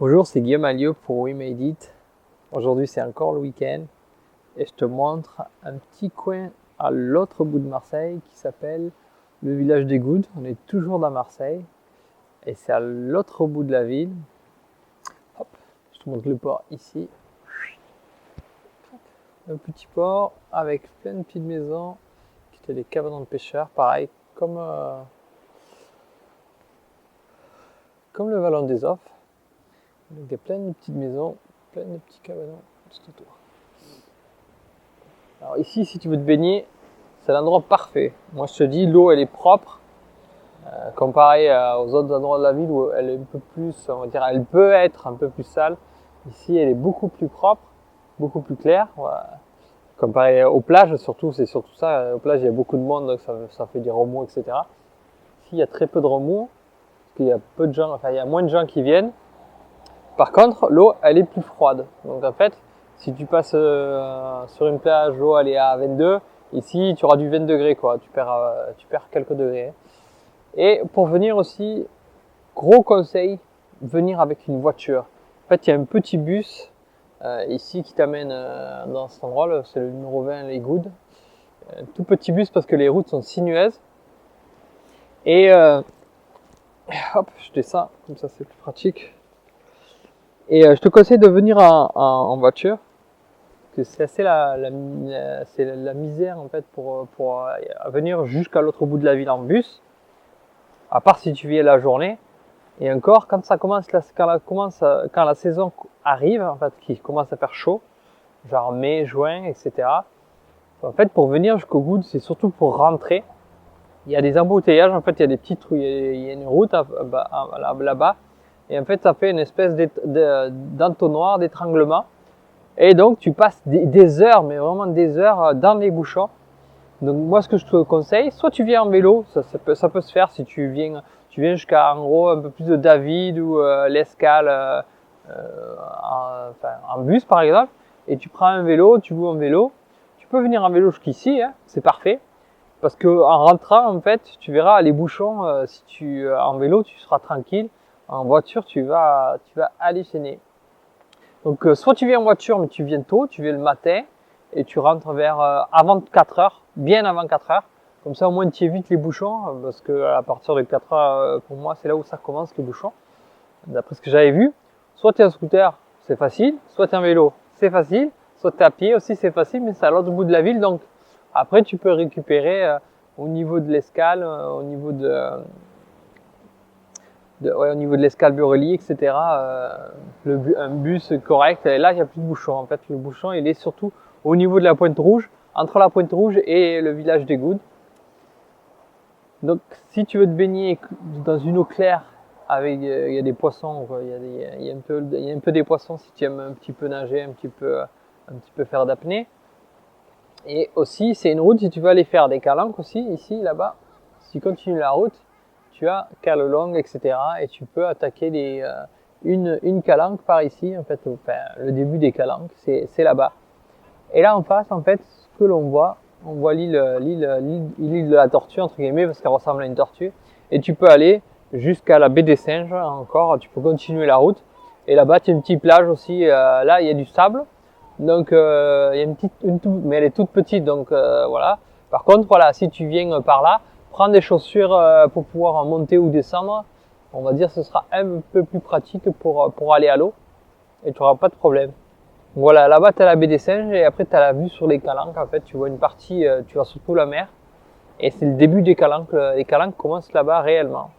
Bonjour, c'est Guillaume Alliot pour We Made It. Aujourd'hui, c'est encore le week-end et je te montre un petit coin à l'autre bout de Marseille qui s'appelle le village des Goudes. On est toujours dans Marseille et c'est à l'autre bout de la ville. Hop, je te montre le port ici. Un petit port avec plein de petites maisons qui étaient des cabanons de pêcheurs, pareil comme le Vallon des Offres. Donc il y a plein de petites maisons, plein de petits cabanons tout autour. Alors ici, si tu veux te baigner, c'est l'endroit parfait. Moi je te dis, l'eau elle est propre, comparée aux autres endroits de la ville où elle est un peu plus, on va dire, elle peut être un peu plus sale. Ici elle est beaucoup plus propre, beaucoup plus claire. Voilà. Comparé aux plages, surtout, c'est surtout ça. Aux plages il y a beaucoup de monde, donc ça fait des remous, etc. Ici il y a très peu de remous, parce qu'il y a peu de gens, enfin il y a moins de gens qui viennent. Par contre, l'eau, elle est plus froide. Donc en fait, si tu passes sur une plage, l'eau elle est à 22. Ici, tu auras du 20 degrés, quoi. Tu perds quelques degrés. Et pour venir aussi, gros conseil, venir avec une voiture. En fait, il y a un petit bus ici qui t'amène dans cet endroit. C'est le numéro 20, les Goudes. Un tout petit bus parce que les routes sont sinueuses. Et hop, je descends, comme ça c'est plus pratique. Et je te conseille de venir en voiture, parce que c'est assez c'est la misère en fait pour venir jusqu'à l'autre bout de la ville en bus, à part si tu viens la journée. Et encore, quand la saison arrive, en fait, qu'il commence à faire chaud, genre mai, juin, etc. En fait, pour venir jusqu'au Goudes, c'est surtout pour rentrer. Il y a des embouteillages, en fait, il y a des petites, il y a une route là-bas. Et en fait, ça fait une espèce d'entonnoir, d'étranglement. Et donc, tu passes des heures, mais vraiment des heures dans les bouchons. Donc, moi, ce que je te conseille, soit tu viens en vélo, ça peut se faire si tu viens jusqu'à, en gros, un peu plus de David ou l'Escale en bus, par exemple. Et tu prends un vélo, tu loues un vélo. Tu peux venir en vélo jusqu'ici, hein, c'est parfait. Parce que en rentrant, en fait, tu verras les bouchons, en vélo, tu seras tranquille. En voiture, tu vas halluciner. Donc, soit tu viens en voiture, mais tu viens tôt, tu viens le matin, et tu rentres vers avant 4 heures, bien avant 4 heures. Comme ça, au moins, tu évites les bouchons, parce que à partir de 4 heures, pour moi, c'est là où ça commence, les bouchons, d'après ce que j'avais vu. Soit tu es en scooter, c'est facile, soit tu es en vélo, c'est facile, soit tu es à pied aussi, c'est facile, mais c'est à l'autre bout de la ville. Donc, après, tu peux récupérer au niveau de l'Escale, au niveau de l'Escale Burely, etc. Un bus correct. Et là, il n'y a plus de bouchon. En fait, le bouchon, il est surtout au niveau de la Pointe Rouge, entre la Pointe Rouge et le village des Goudes. Donc, si tu veux te baigner dans une eau claire, il y a des poissons, quoi. Il y a un peu des poissons si tu aimes un petit peu nager, un petit peu faire d'apnée. Et aussi, c'est une route si tu veux aller faire des calanques aussi, ici, là-bas. Si tu continues la route, tu as Calelong, etc. Et tu peux attaquer une calanque par ici, en fait, enfin, le début des calanques, c'est là-bas. Et là en face, en fait, ce que l'on voit, on voit l'île de la Tortue, entre guillemets, parce qu'elle ressemble à une tortue. Et tu peux aller jusqu'à la baie des Singes, encore, tu peux continuer la route. Et là-bas, tu as une petite plage aussi, là, il y a du sable. Donc, il y a mais elle est toute petite, donc voilà. Par contre, voilà, si tu viens par là, prends des chaussures pour pouvoir monter ou descendre. On va dire que ce sera un peu plus pratique pour aller à l'eau et tu n'auras pas de problème. Voilà, là-bas tu as la baie des Singes et après tu as la vue sur les calanques. En fait, tu vois une partie, tu vois surtout la mer et c'est le début des calanques. Les calanques commencent là-bas réellement.